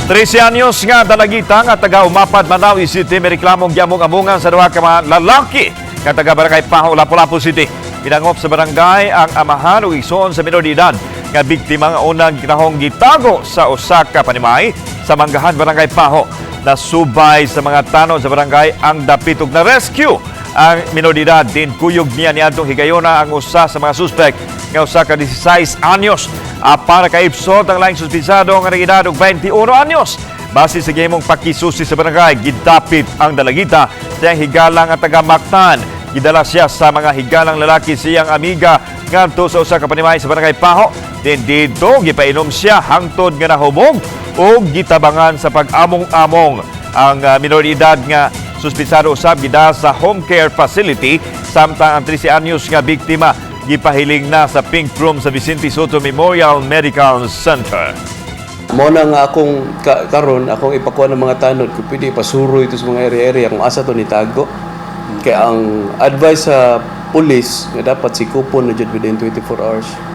13 anyos nga dalagita nga taga Umapad, Manawi City may reklamong giamong-amungan sa duha ka mga lalaki nga taga Barangay Paho, Lapu-Lapu City. Pinangop sa barangay ang amahan ug igsoon sa menor de edad nga biktima nga unang ginahong gitago sa usa ka panimay sa Manggahan, Barangay Paho. Nasubay sa mga tanod sa barangay ang dapit ug na rescue ang menor de edad. Din kuyog niya niadtong higayuna ang usa sa mga suspect nga usa ka 16 anyos. Para kaipsot ang laing suspisado nga edad og 21 anyos. Base sa gihimong pakisusi sa barangay, gidapit ang dalagita sa higalang at taga-Mactan. Gidala siya sa mga higalang lalaki siyang amiga ngadto sa usa ka panimay sa Barangay Paho. Then dito gipainom siya hangtod nga nahubog o gitabangan sa pag-among-among. Ang minor de edad nga suspisado usab gida sa home care facility samtang ang 13 anyos nga biktima gipahiling na sa Pink Room sa Vicente Soto Memorial Medical Center. Mo na nga akong karon akong ipakuha ng mga tanod kung pwede pasuro ito sa mga area-area kung asa to nitago. Kaya ang advice sa police nga dapat sikupon na jud within 24 hours.